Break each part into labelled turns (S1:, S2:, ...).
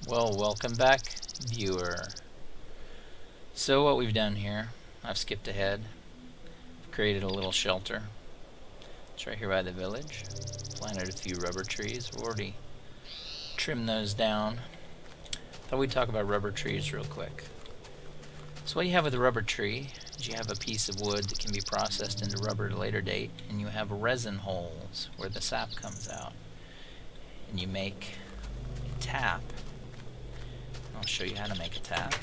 S1: Well, welcome back, viewer. So what we've done here, I've skipped ahead, created a little shelter. It's right here by the village. Planted a few rubber trees. We've already trimmed those down. Thought we'd talk about rubber trees real quick. So what you have with a rubber tree is you have a piece of wood that can be processed into rubber at a later date, and you have resin holes where the sap comes out. And you make a tap. I'll show you how to make a tap.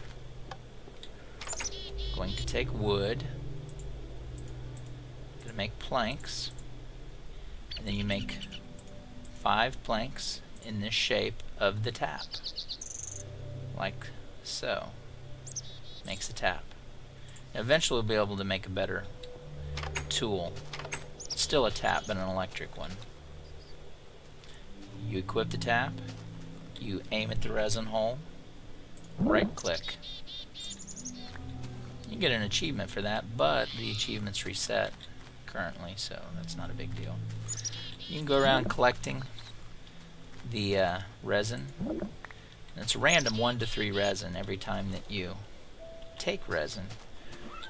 S1: Going to take wood, going to make planks, and then you make 5 planks in this shape of the tap, like so. Makes a tap. Now eventually we'll be able to make a better tool. Still a tap, but an electric one. You equip the tap, you aim at the resin hole, right click. You get an achievement for that, but the achievement's reset currently, so that's not a big deal. You can go around collecting the resin. And it's random 1 to 3 resin every time that you take resin.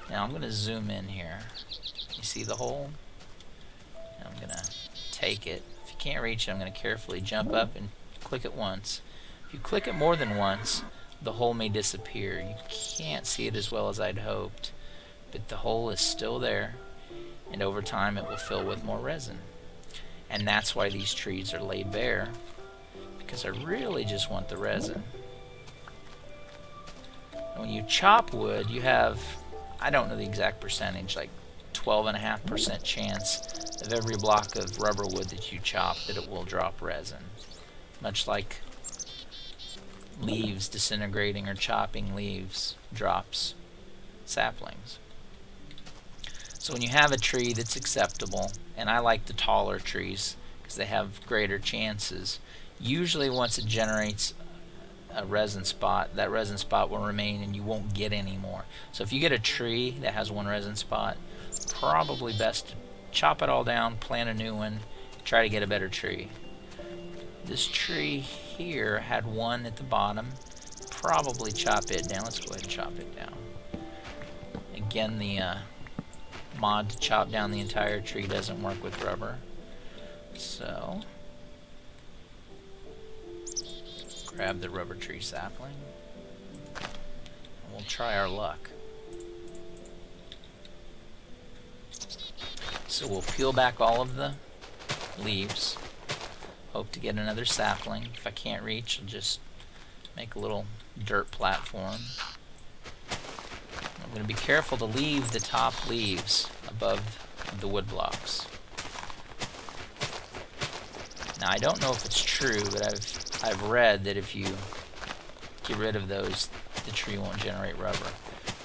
S1: Now I'm going to zoom in here. You see the hole? Now I'm going to take it. If you can't reach it, I'm going to carefully jump up and click it once. If you click it more than once, the hole may disappear. You can't see it as well as I'd hoped, but the hole is still there, and over time it will fill with more resin. And that's why these trees are laid bare, because I really just want the resin. And when you chop wood, you have, I don't know the exact percentage, like 12.5% chance of every block of rubber wood that you chop that it will drop resin. Much like leaves disintegrating or chopping leaves drops saplings. So when you have a tree that's acceptable, and I like the taller trees because they have greater chances, usually once it generates a resin spot, that resin spot will remain and you won't get any more. So if you get a tree that has 1 resin spot, probably best to chop it all down, plant a new one, try to get a better tree. This tree here had 1 at the bottom. Probably chop it down. Let's go ahead and chop it down. Again, the mod to chop down the entire tree doesn't work with rubber. So, grab the rubber tree sapling. And we'll try our luck. So we'll peel back all of the leaves. Hope to get another sapling. If I can't reach, I'll just make a little dirt platform. I'm going to be careful to leave the top leaves above the wood blocks. Now I don't know if it's true, but I've read that if you get rid of those, the tree won't generate rubber.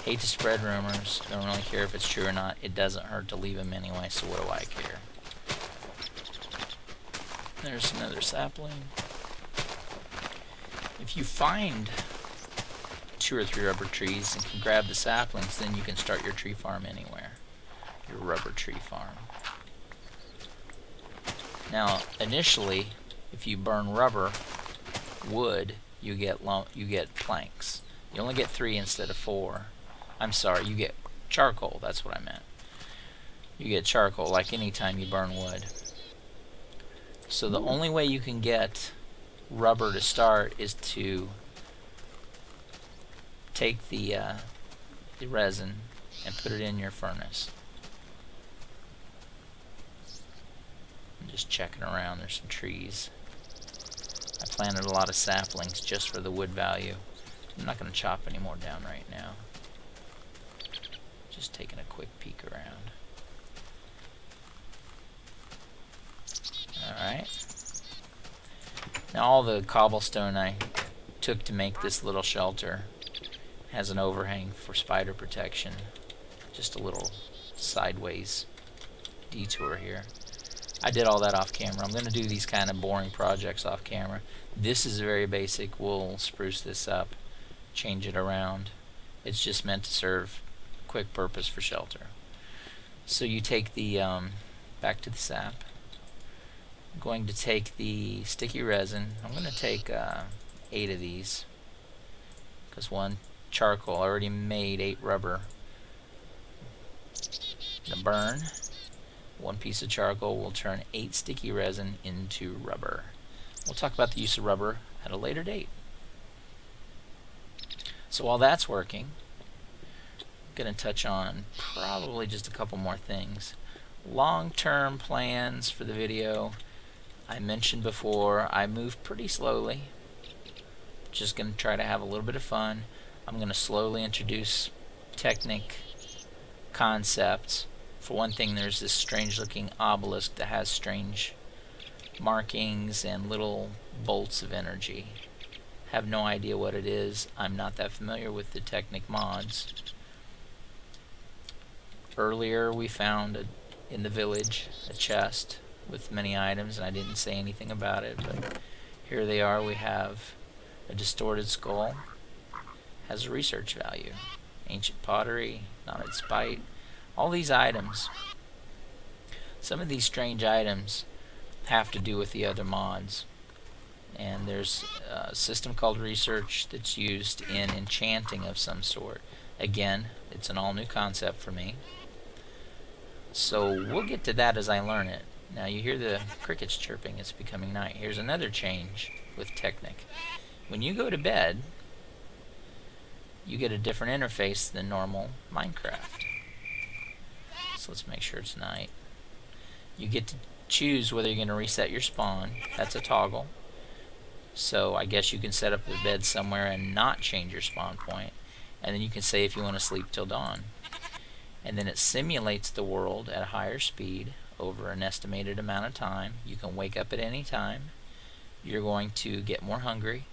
S1: Hate to spread rumors. Don't really care if it's true or not. It doesn't hurt to leave them anyway, so what do I care? There's another sapling. If you find 2 or 3 rubber trees and can grab the saplings, then you can start your tree farm anywhere. Your rubber tree farm. Now, initially, if you burn rubber wood, you get planks. You only get 3 instead of 4. I'm sorry, you get charcoal. That's what I meant. You get charcoal like any time you burn wood. So the only way you can get rubber to start is to take the resin and put it in your furnace. I'm just checking around. There's some trees. I planted a lot of saplings just for the wood value. I'm not going to chop any more down right now. Just taking a quick peek around. Alright. Now all the cobblestone I took to make this little shelter has an overhang for spider protection. Just a little sideways detour here. I did all that off camera. I'm going to do these kind of boring projects off camera. This is very basic. We'll spruce this up, change it around. It's just meant to serve quick purpose for shelter. So you take the back to the sap. I'm going to take the sticky resin. I'm going to take 8 of these, because one charcoal already made 8 rubber. To burn, one piece of charcoal will turn 8 sticky resin into rubber. We'll talk about the use of rubber at a later date. So while that's working, I'm going to touch on probably just a couple more things. Long-term plans for the video. I mentioned before, I move pretty slowly. Just going to try to have a little bit of fun. I'm going to slowly introduce Technic concepts. For one thing, there's this strange looking obelisk that has strange markings and little bolts of energy. Have no idea what it is. I'm not that familiar with the Technic mods. Earlier we found in the village a chest with many items, and I didn't say anything about it, but here they are. We have a distorted skull, has a research value, ancient pottery, knotted spite, all these items. Some of these strange items have to do with the other mods, and there's a system called research that's used in enchanting of some sort. Again, it's an all new concept for me, so we'll get to that as I learn it. Now you hear the crickets chirping, it's becoming night. Here's another change with Technic. When you go to bed, you get a different interface than normal Minecraft. So let's make sure it's night. You get to choose whether you're going to reset your spawn. That's a toggle. So I guess you can set up a bed somewhere and not change your spawn point. And then you can say if you want to sleep till dawn. And then it simulates the world at a higher speed over an estimated amount of time. You can wake up at any time. You're going to get more hungry.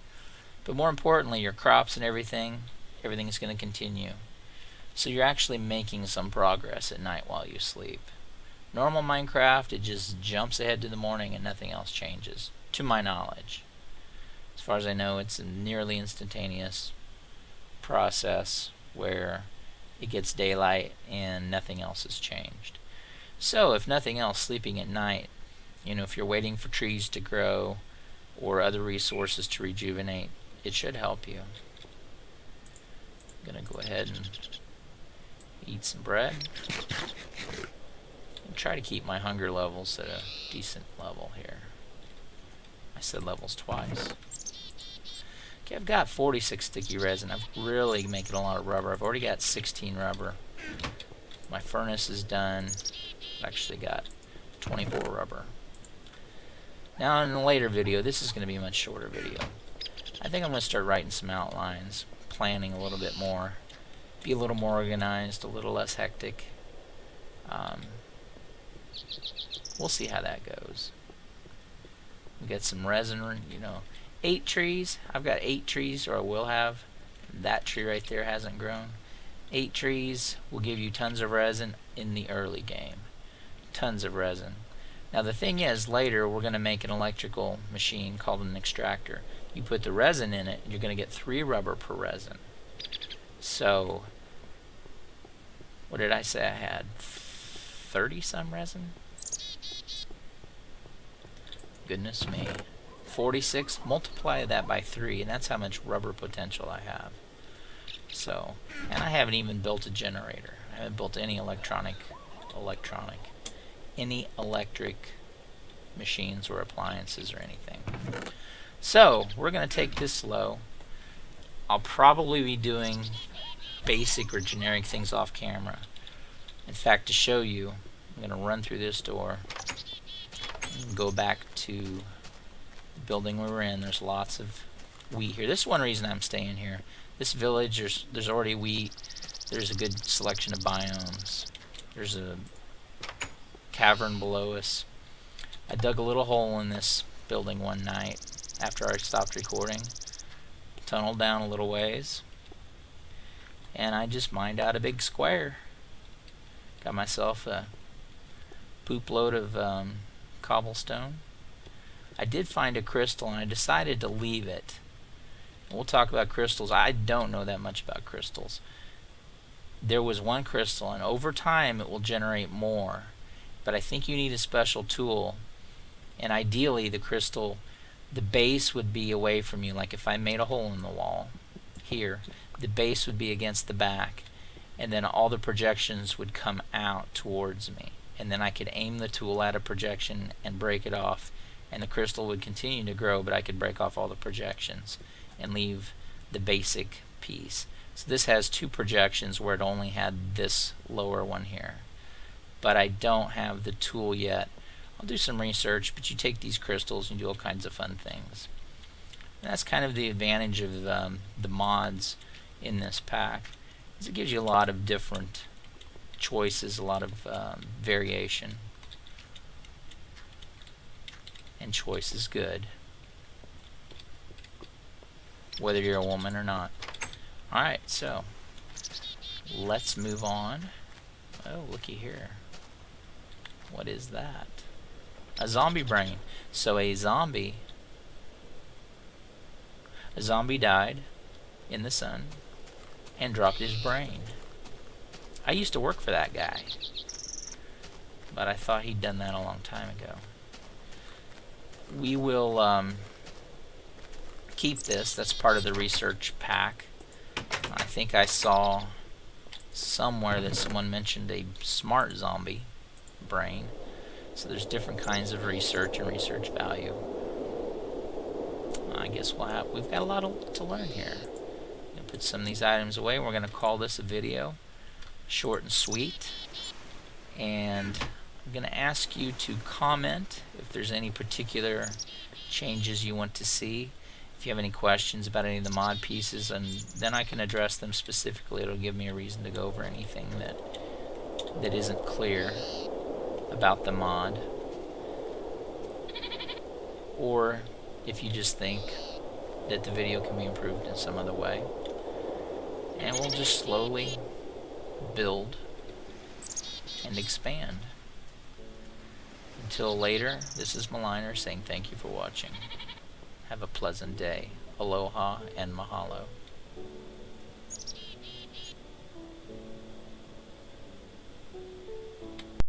S1: But more importantly, your crops and everything is going to continue. So you're actually making some progress at night while you sleep. Normal Minecraft, it just jumps ahead to the morning and nothing else changes, to my knowledge. As far as I know, it's a nearly instantaneous process where it gets daylight and nothing else has changed. So if nothing else, sleeping at night, if you're waiting for trees to grow or other resources to rejuvenate, it should help you. I'm going to go ahead and eat some bread and try to keep my hunger levels at a decent level here. I said levels twice. Okay, I've got 46 sticky resin. I'm really making a lot of rubber. I've already got 16 rubber. My furnace is done. I've actually got 24 rubber. Now in a later video, this is going to be a much shorter video. I think I'm going to start writing some outlines, planning a little bit more, be a little more organized, a little less hectic. We'll see how that goes. We got some resin, 8 trees. I've got 8 trees, or I will have. That tree right there hasn't grown. 8 trees will give you tons of resin in the early game. Tons of resin. Now the thing is, later we're going to make an electrical machine called an extractor. You put the resin in it, you're going to get 3 rubber per resin. So, what did I say I had? 30 some resin? Goodness me. 46, multiply that by 3, and that's how much rubber potential I have. So, and I haven't even built a generator. I haven't built any electric machines or appliances or anything. So, we're going to take this slow. I'll probably be doing basic or generic things off camera. In fact, to show you, I'm going to run through this door and go back to the building we were in. There's lots of wheat here. This is one reason I'm staying here. This village, there's already wheat. There's a good selection of biomes. There's a cavern below us. I dug a little hole in this building one night after I stopped recording. Tunneled down a little ways, and I just mined out a big square. Got myself a poop load of cobblestone. I did find a crystal, and I decided to leave it. We'll talk about crystals. I don't know that much about crystals. There was one crystal, and over time it will generate more, but I think you need a special tool, and ideally the crystal the base would be away from you. Like if I made a hole in the wall here, the base would be against the back, and then all the projections would come out towards me, and then I could aim the tool at a projection and break it off, and the crystal would continue to grow, but I could break off all the projections and leave the basic piece. So this has two projections where it only had this lower one here, but I don't have the tool yet. I'll do some research, but you take these crystals and do all kinds of fun things. And that's kind of the advantage of the mods in this pack, is it gives you a lot of different choices, a lot of variation, and choice is good, whether you're a woman or not. Alright, so let's move on. Oh, looky here. What is that? A zombie brain. So a zombie died in the sun and dropped his brain. I used to work for that guy, but I thought he'd done that a long time ago. We will keep this. That's part of the research pack. I think I saw somewhere that someone mentioned a smart zombie brain. So there's different kinds of research and research value. I guess we've got a lot to learn here. I'm going to put some of these items away. We're going to call this a video, short and sweet. And I'm going to ask you to comment if there's any particular changes you want to see. If you have any questions about any of the mod pieces, and then I can address them specifically. It'll give me a reason to go over anything that isn't clear about the mod. Or if you just think that the video can be improved in some other way. And we'll just slowly build and expand. Until later, this is Maliner saying thank you for watching. Have a pleasant day. Aloha and mahalo.